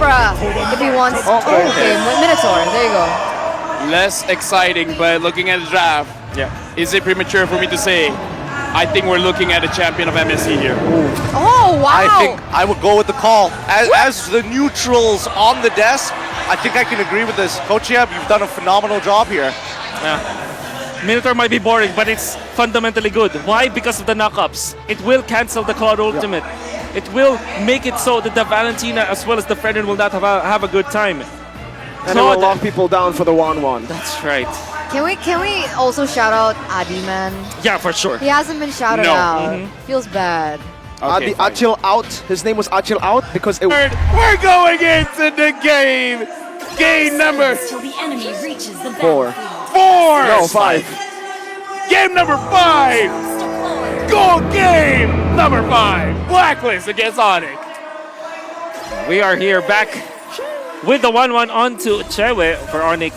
Opera if he wants. Okay, Minotaur. There you go. Less exciting, but looking at the draft, is it premature for me to say? I think we're looking at a champion of MSC here. Oh, wow. I think I would go with the call. As the neutrals on the desk, I think I can agree with this. Coach Yeb, you've done a phenomenal job here. Yeah. Minotaur might be boring, but it's fundamentally good. Why? Because of the knockups. It will cancel the Cloud Ultimate. It will make it so that the Valentina as well as the Fredrin will not have a good time. And it will lock people down for the 1-1. That's right. Can we also shout out Adi, man? Yeah, for sure. He hasn't been shouted out. Feels bad. Okay, Achil out. His name was Achil out because it. We're going into the game. Game number Till the enemy reaches the 4. 4. No, 5. Game number 5. Goal game number 5. Blacklist against Onic. We are here back with the 1-1 onto Chewe for Onic.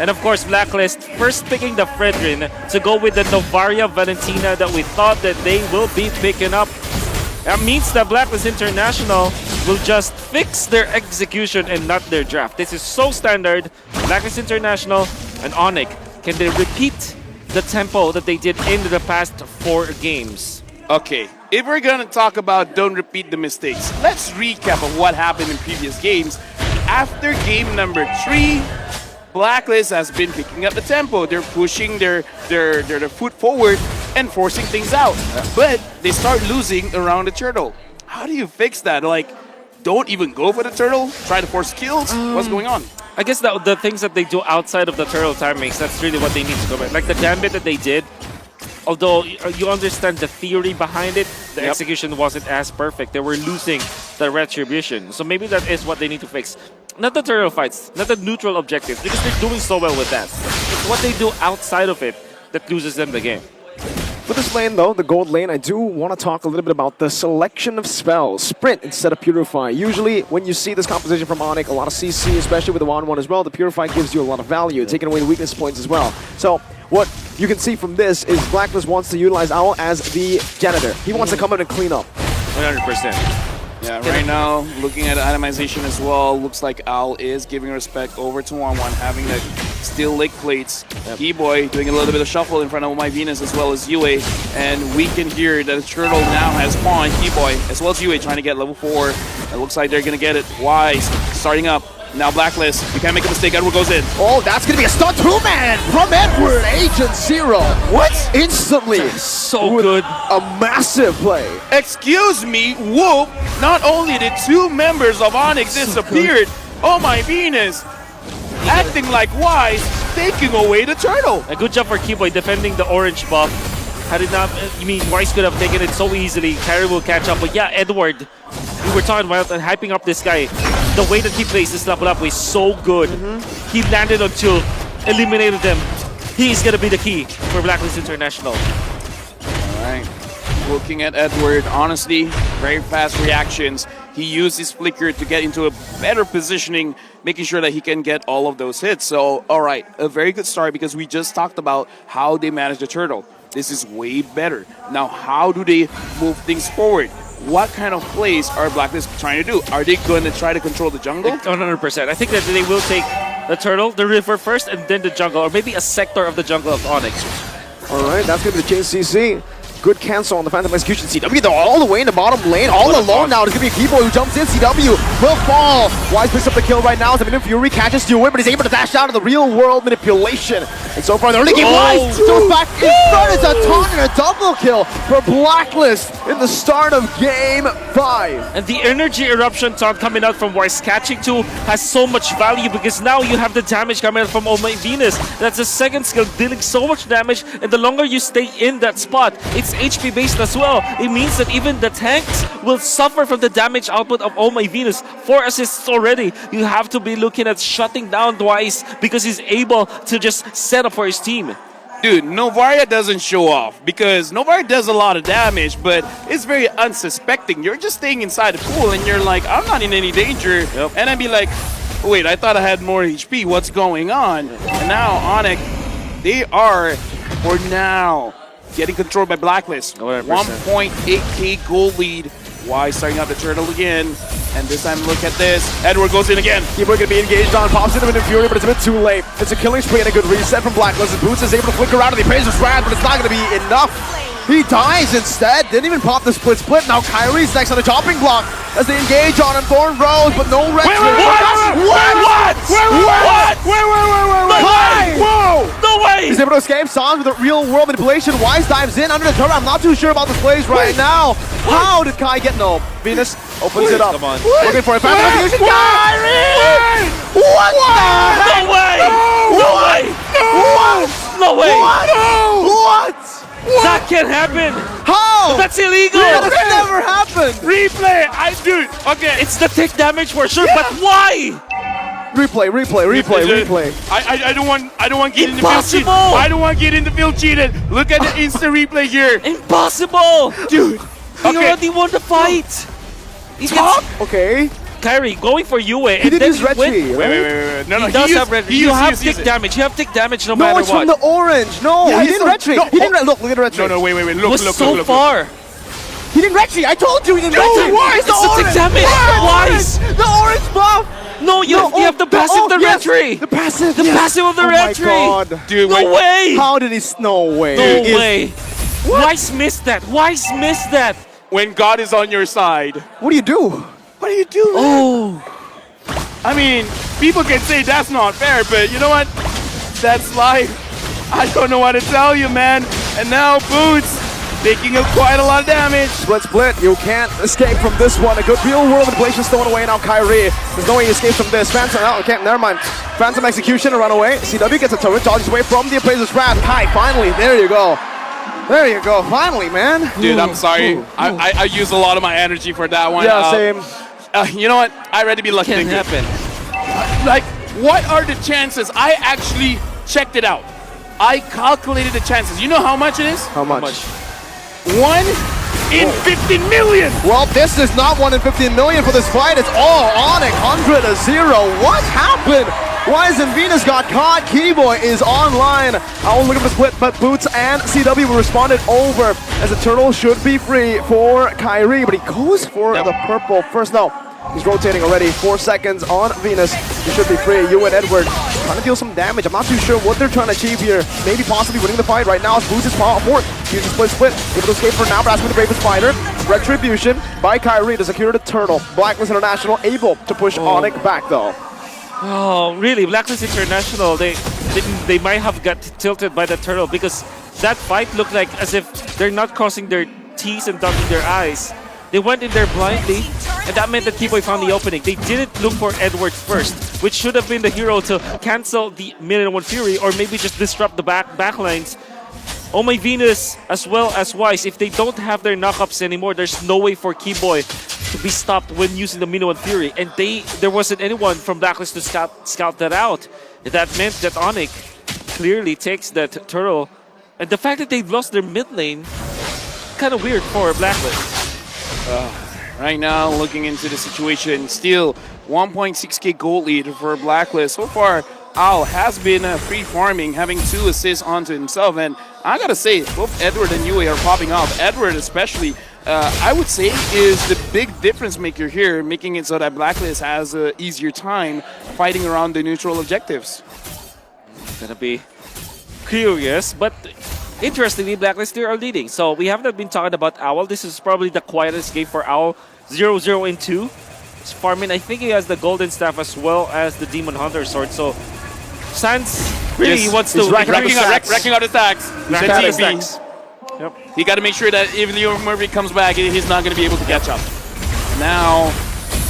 And of course, Blacklist first picking the Fredrin to go with the Novaria Valentina that we thought that they will be picking up. That means that Blacklist International will just fix their execution and not their draft. This is so standard. Blacklist International and Onic, can they repeat the tempo that they did in the past 4 games? Okay, if we're gonna talk about don't repeat the mistakes, let's recap of what happened in previous games. After game number 3, Blacklist has been picking up the tempo. They're pushing their foot forward and forcing things out. But they start losing around the turtle. How do you fix that? Like, don't even go for the turtle? Try to force kills? What's going on? I guess the things that they do outside of the turtle timings, that's really what they need to go back. Like the gambit that they did, although you understand the theory behind it, the execution wasn't as perfect. They were losing the retribution. So maybe that is what they need to fix. Not the turtle fights, not the neutral objectives, because they're doing so well with that. It's what they do outside of it that loses them the game. For this lane, though, the gold lane, I do want to talk a little bit about the selection of spells. Sprint instead of Purify. Usually, when you see this composition from Onic, a lot of CC, especially with the 1-1 as well, the Purify gives you a lot of value, taking away the weakness points as well. So, what you can see from this is Blacklist wants to utilize Owl as the janitor. He wants to come in and clean up. 100%. Yeah, right now, looking at itemization as well, looks like Owl is giving respect over to 1-1, having the steel leg plates. Keyboy doing a little bit of shuffle in front of My Venus as well as Yue. And we can hear that the turtle now has spawned Keyboy as well as Yue trying to get level 4. It looks like they're going to get it. Wise starting up. Now Blacklist, you can't make a mistake, Edward goes in. Oh, that's going to be a stun 2-man from Edward, Agent Zero. What? Instantly. So good. A massive play. Excuse me, whoop! Not only did 2 members of Onyx disappeared, oh my Venus! Acting like Wise, taking away the turtle. A good job for Keyboy defending the orange buff. Had it not, Wise could have taken it so easily. Carry will catch up, but yeah, Edward, we were talking about and hyping up this guy. The way that he plays this level up is so good. He landed on 2, eliminated them. He's gonna be the key for Blacklist International. Alright, looking at Edward, honestly, very fast reactions. He used his flicker to get into a better positioning, making sure that he can get all of those hits. So, alright, a very good start because we just talked about how they manage the turtle. This is way better. Now, how do they move things forward? What kind of plays are Blacklist trying to do? Are they going to try to control the jungle? 100%. I think that they will take the turtle, the river first, and then the jungle, or maybe a sector of the jungle of Onyx. All right, that's going to be the change CC. Good cancel on the Phantom Execution. CW, they're all the way in the bottom lane, all alone now. It's going to be a Keyboy who jumps in. CW will fall. Wise picks up the kill right now. The Fury catches to win, but he's able to dash out of the real world manipulation. And so far, they're only game Wise. So back in front, it's a taunt and a double kill for Blacklist in the start of game 5. And the energy eruption taunt coming out from Wise catching 2 has so much value because now you have the damage coming out from Oh My Venus. That's the second skill dealing so much damage, and the longer you stay in that spot, it's HP based as well. It means that even the tanks will suffer from the damage output of Oh My Venus. 4 assists already. You have to be looking at shutting down Wise because he's able to just set up for his team. Dude, Novaria doesn't show off because Novaria does a lot of damage, but it's very unsuspecting. You're just staying inside the pool and you're like, I'm not in any danger. And I'd be like, wait, I thought I had more HP. What's going on? And now Onic, they are, for now, getting controlled by Blacklist. 1.8k gold lead. Wise starting out the turtle again. And this time, look at this. Edward goes in again. Keyboy gonna be engaged on, pops into an Fury, but it's a bit too late. It's a killing spree and a good reset from Blacklist. Boots is able to flicker out of the appraiser's wrath, but it's not gonna be enough. He dies instead. Didn't even pop the split. Now Kyrie's next on the chopping block as they engage on him. Thorn Rose, but no red. What? Whoa! No way! He's able to escape. Sans with a real world manipulation. Wise dives in under the turret. I'm not too sure about this plays right now. How did Kai get no? Venus opens it up. Come on. Looking for a fast fusion. Kyrie! What? No way! No way! No way! What? That can't happen! How? That's illegal! That has never happened! Replay! Dude, okay. It's the tick damage for sure, but why? Replay. I don't want get in the field cheated. Impossible! I don't want get in the field cheated. Look at the instant replay here. Impossible! Dude. He already won the fight! He gets Okay. Kyrie going for Yue, He and did then his red win. tree, right? Wait. No, He does used- have red. he You used- have used tick it. damage. You have tick damage no No, matter it's what. from the orange. No, Yeah, he it's didn't from- red tree. no, He didn't red. Look at the red tree. No, wait. It Look, was look, so look. far. He didn't red tree. I told you he didn't red tree. It's the tick damage. Twice. The orange buff. No, you have the passive of the red tree. The passive. The passive of the red tree. Oh my god. Dude, No wait. way. How did he? No way. No It is- way. Wise missed that. Wise missed that. When God is on your side. What do you do? What do you do? Oh. I mean, people can say that's not fair, but you know what? That's life. I don't know what to tell you, man. And now Boots taking quite a lot of damage. Split. You can't escape from this one. A good real world manipulation stolen away now. Kyrie. There's no way he escapes from this. Phantom. Oh, okay, never mind. Phantom execution, a runaway. CW gets a turret, dodges away from the appraiser's wrath. Kai, finally. There you go. Finally, man. Dude, I'm sorry. I use a lot of my energy for that one. Yeah, same. You know what? I'd rather be lucky Can't than good. happen. Like, what are the chances? I actually checked it out. I calculated the chances. You know how much it is? How much? 1 in 15 million. Well, this is not 1 in 15 million for this fight. It's all Onic, 100-0. What happened? Wise and Venus got caught. Keyboy is online. I was looking for split, but Boots and CW responded over as the turtle should be free for Kyrie, but he goes for the purple first. No, he's rotating already. 4 seconds on Venus. He should be free. You and Edward trying to deal some damage. I'm not too sure what they're trying to achieve here. Maybe possibly winning the fight right now. Boots is fourth. Uses split. Able to escape for now, but asking the bravest fighter. Retribution by Kyrie to secure the turtle. Blacklist International able to push Onic back though. Oh, really? Blacklist International, they might have got tilted by the turtle because that fight looked like as if they're not crossing their T's and dotting their I's. They went in there blindly, and that meant that Keyboy found the opening. They didn't look for Edward first, which should have been the hero to cancel the Million Fury or maybe just disrupt the backlines. Oh my Venus, as well as Wise, if they don't have their knockups anymore, there's no way for Keyboy to be stopped when using the Minuan Fury, and there wasn't anyone from Blacklist to scout that out. That meant that Onic clearly takes that turtle, and the fact that they've lost their mid lane, kind of weird for Blacklist. Right now, looking into the situation, still 1.6k gold lead for Blacklist. So far, Al has been free farming, having 2 assists onto himself, and I gotta say, both Edward and Yue are popping off. Edward especially, I would say, is the big difference maker here, making it so that Blacklist has an easier time fighting around the neutral objectives. Gonna be curious, but interestingly, Blacklist here are leading. So we have not been talking about Owl. This is probably the quietest game for Owl. 0-0-2. He's farming. I think he has the Golden Staff as well as the Demon Hunter sword. So Sans really Yes, wants to racking out his stacks. Racking out his stacks. Yep. He got to make sure that if Leo Murphy comes back, he's not going to be able to catch up. Now,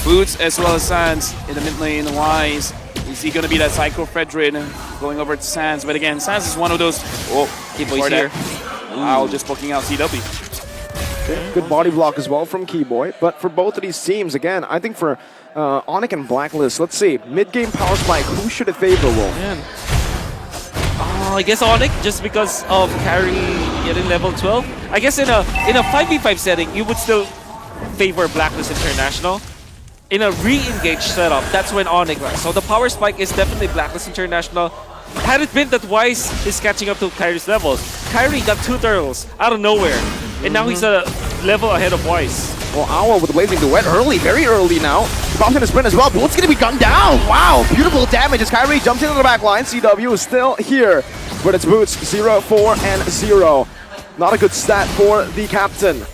Boots as well as Sans in the mid lane. Wise, is he going to be that Psycho Fredrin going over to Sans? But again, Sans is one of those. Oh, Keyboy's here. Wow, just poking out CW. Good body block as well from Keyboy. But for both of these teams, again, I think for Onic and Blacklist, let's see. Mid-game power spike, who should it favor, Wolf? Man. I guess Onic, just because of carry getting level 12. I guess in a 5v5 setting, you would still favor Blacklist International. In a re-engage setup, that's when Onic runs. So the power spike is definitely Blacklist International. Had it been that Wise is catching up to Kyrie's levels, Kyrie got 2 turtles out of nowhere. And now he's a level ahead of Wise. Well, Owl with the Blazing Duet early, very early now. He pops in a sprint as well. Boot's gonna be gunned down. Wow, beautiful damage as Kyrie jumps into the back line. CW is still here, but it's Boots 0, 4, and 0. Not a good stat for the captain.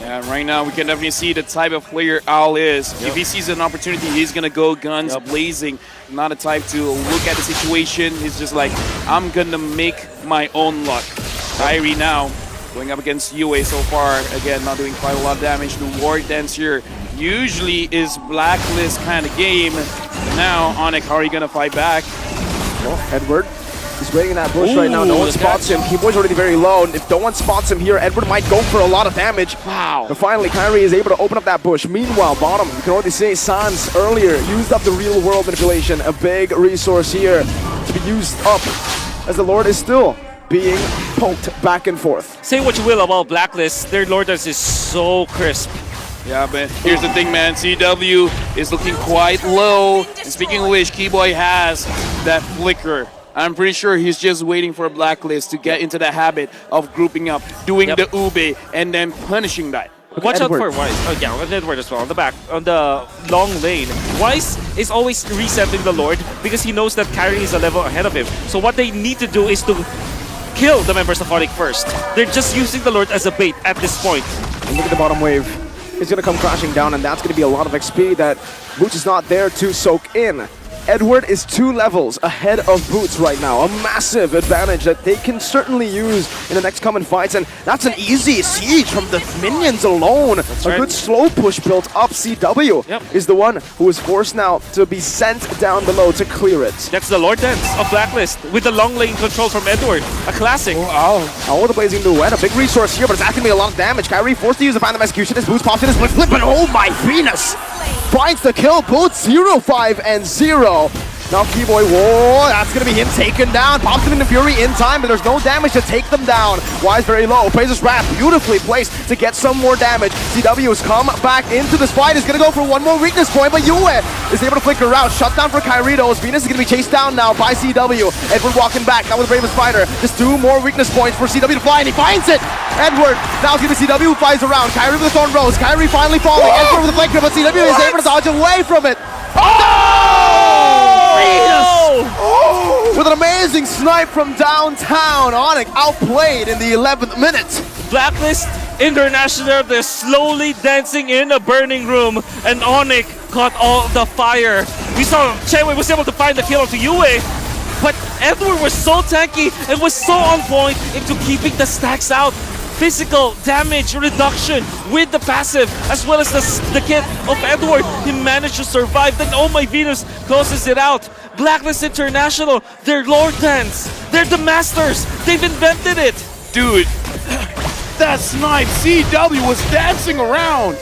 Yeah, right now we can definitely see the type of player Owl is. If he sees an opportunity, he's gonna go guns blazing. Not a type to look at the situation. He's just like, I'm gonna make my own luck. Kyrie now going up against UA so far. Again, not doing quite a lot of damage. The Ward Dance here usually is Blacklist kind of game. But now, Onic, how are you gonna fight back? Well, Edward. He's waiting in that bush right now. No one spots him. Keyboy's already very low. And if no one spots him here, Edward might go for a lot of damage. Wow. But finally, Kyrie is able to open up that bush. Meanwhile, bottom, you can already see Sans earlier used up the real world manipulation. A big resource here to be used up as the Lord is still being poked back and forth. Say what you will about Blacklist, their Lord Dance is so crisp. Yeah, but here's the thing, man. CW is looking quite low. And speaking of which, Keyboy has that flicker. I'm pretty sure he's just waiting for a Blacklist to get into the habit of grouping up, doing the ube, and then punishing that. Watch out for Wise. Oh yeah, with Edward as well. On the back, on the long lane. Wise is always resetting the Lord because he knows that Kyrie is a level ahead of him. So what they need to do is to kill the members of Onic first. They're just using the Lord as a bait at this point. And look at the bottom wave. It's going to come crashing down, and that's going to be a lot of XP that Boots is not there to soak in. Edward is 2 levels ahead of Boots right now. A massive advantage that they can certainly use in the next coming fights. And that's an easy siege from the minions alone. A good slow push built up. CW is the one who is forced now to be sent down below to clear it. That's the Lord Dance of Blacklist with the long lane control from Edward. A classic. Oh, the Blazing Duet. A big resource here, but it's actually a lot of damage. Kyrie forced to use the Phantom Execution. His Boots pops in his flip, and oh my Venus! Finds the kill. Boots 0, 5, and 0. Now Keyboy, whoa, that's going to be him taken down. Pops him into Fury in time, but there's no damage to take them down. Wise very low. Plays his wrap, beautifully placed to get some more damage. CW has come back into this fight. Is going to go for one more weakness point, but Yue is able to flicker out. Shut down for Kyritos. Venus is going to be chased down now by CW. Edward walking back, now with Bravest Fighter. Just 2 more weakness points for CW to fly, and he finds it. Edward, now it's going to be CW who flies around. Kyrie with the Thorn Rose. Kyrie finally falling. Edward with the flanker, but CW is able to dodge away from it. With an amazing snipe from downtown, Onic outplayed in the 11th minute. Blacklist International, they're slowly dancing in a burning room, and Onic caught all the fire. We saw Chewe was able to find the kill onto Yue, but Edward was so tanky and was so on point into keeping the stacks out. Physical damage reduction with the passive as well as the kit of Edward. He managed to survive. Then Oh My Venus closes it out. Blacklist International, they're Lord Dance. They're the masters. They've invented it. Dude, that snipe, CW was dancing around.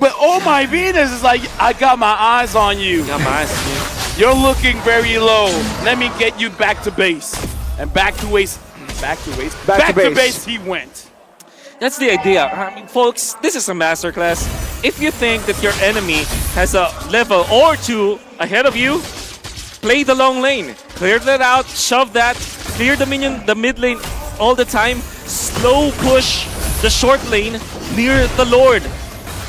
But Oh My Venus is like, I got my eyes on you. Got my eyes on you. You're looking very low. Let me get you back to base. And back to base. Back to base he went. That's the idea. I mean, folks, this is a masterclass. If you think that your enemy has a level or 2 ahead of you, play the long lane. Clear that out, shove that, clear the mid lane all the time, slow push the short lane near the Lord.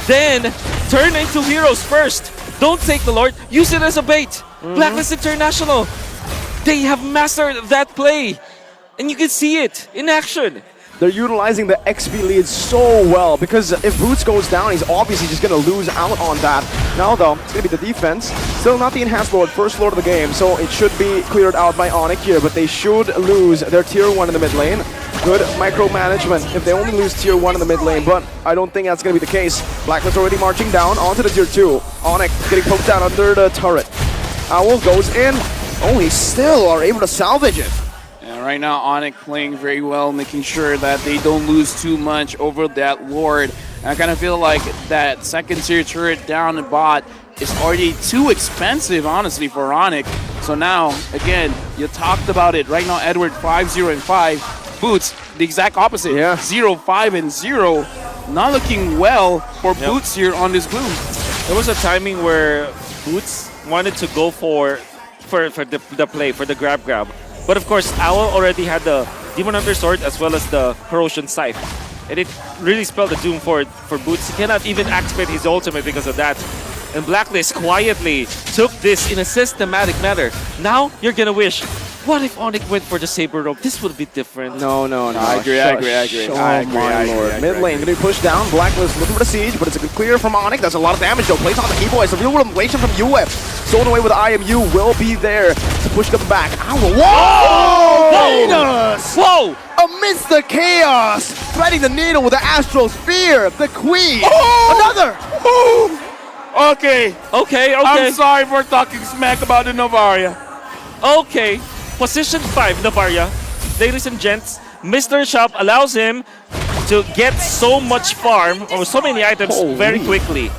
Then turn into heroes first. Don't take the Lord, use it as a bait. Blacklist International, they have mastered that play. And you can see it in action. They're utilizing the XP lead so well because if Boots goes down, he's obviously just going to lose out on that. Now though, it's going to be the defense. Still not the enhanced Lord, first Lord of the game, so it should be cleared out by Onic here, but they should lose their tier 1 in the mid lane. Good micromanagement if they only lose tier 1 in the mid lane, but I don't think that's going to be the case. Blacklist already marching down onto the tier 2. Onic getting poked down under the turret. Owl goes in. Oh, he still are able to salvage it. And right now, Onic playing very well, making sure that they don't lose too much over that Lord. And I kind of feel like that second tier turret down in bot is already too expensive, honestly, for Onic. So now, again, you talked about it. Right now, Edward 5, 0, and 5. Boots, the exact opposite. 0, 5, and 0. Not looking well for Boots here on this blue. There was a timing where Boots wanted to go for the play, for the grab. But of course, Owl already had the Demon Hunter Sword as well as the Corrosion Scythe. And it really spelled the doom for Boots. He cannot even activate his ultimate because of that. And Blacklist quietly took this in a systematic manner. Now you're gonna wish, what if Onic went for the Saber Rope? This would be different. No. I agree. Oh my lord. Mid lane gonna be pushed down. Blacklist looking for the siege, but it's a good clear from Onic. That's a lot of damage though. Plays on the key boys. A real relation from UF. Stolen away with IMU will be there to push them back. Ow. Whoa! Venus! Whoa! Amidst the chaos, threading the needle with the Astral Sphere. The Queen. Another. Okay. Okay. I'm sorry for talking smack about the Novaria. Okay. Position 5, Novaria. Ladies and gents, Mr. Shop allows him to get so much farm or so many items very quickly.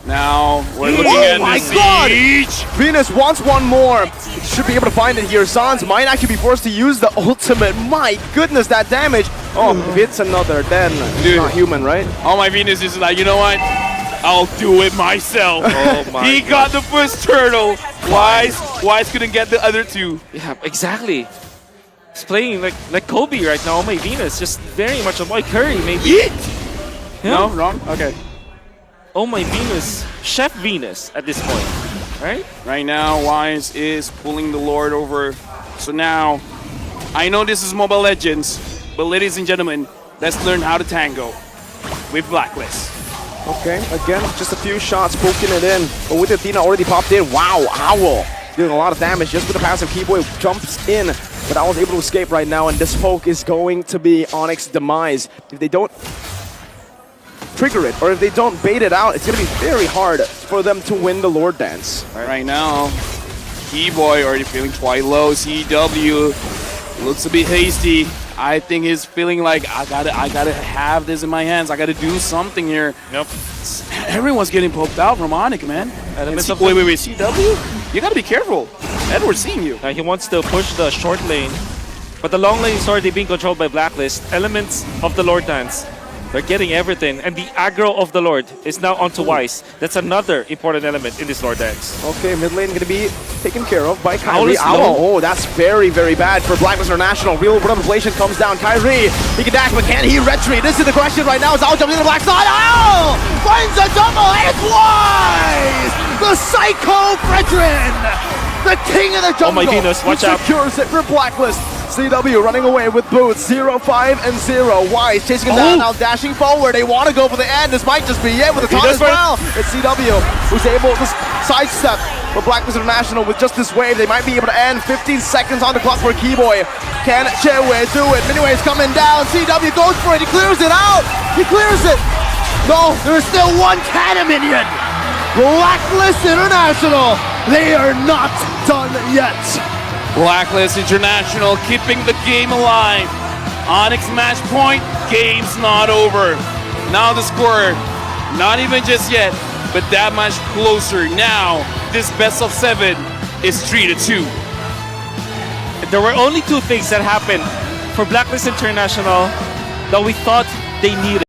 Now we're looking at my the God! siege. Venus wants one more. Should be able to find it here. Sans might actually be forced to use the ultimate. My goodness, that damage. Oh, if it's another, then it's not human, right? Oh, my Venus is like, you know what? I'll do it myself. Oh my He got the first turtle. Wise couldn't get the other two. Yeah, exactly. He's playing like Kobe right now. Oh my Venus, just very much on my Curry maybe. Yeet! Yeah. No, wrong? Okay. Oh my Venus, Chef Venus at this point, right? Right now, Wise is pulling the Lord over. So now, I know this is Mobile Legends, but ladies and gentlemen, let's learn how to tango with Blacklist. Okay, again, just a few shots poking it in. But with Athena already popped in, wow, Owl doing a lot of damage just with the passive. Keyboy jumps in, but Owl's able to escape right now, and this poke is going to be Onyx's demise. If they don't trigger it, or if they don't bait it out, it's going to be very hard for them to win the Lord Dance. Right now, Keyboy already feeling quite low. CW looks a bit hasty. I think he's feeling like I gotta have this in my hands. I gotta do something here. Yep. Everyone's getting poked out from Onic, man. Wait, CW? You gotta be careful. Edward's seeing you. He wants to push the short lane, but the long lane is already being controlled by Blacklist. Elements of the Lord Dance. They're getting everything, and the aggro of the Lord is now onto Wise. That's another important element in this Lord Dance. Okay, mid lane going to be taken care of by Owl Kyrie. is low. Oh, that's very, very bad for Blacklist International. Real inflation comes down. Kyrie, he can dash, but can he retreat? This is the question right now. As Owl jumps into the black side. Owl finds a double. It's Wise! The Psycho Brethren! The king of the jungle! Oh my Venus, watch out. Secures it for Blacklist. CW running away with boots, 0, 5, and 0. Wise chasing him down, now dashing forward. They want to go for the end. This might just be it with the taunt as well. It's CW who's able to sidestep for Blacklist International with just this wave. They might be able to end. 15 seconds on the clock for Keyboy. Can Chewe do it? Miniwave's coming down. CW goes for it. He clears it out. He clears it. No, there's still one cannon minion. Blacklist International. They are not done yet. Blacklist International keeping the game alive. Onyx match point, game's not over. Now the score, not even just yet, but that much closer. Now, this best of 7 is 3-2. There were only two things that happened for Blacklist International that we thought they needed.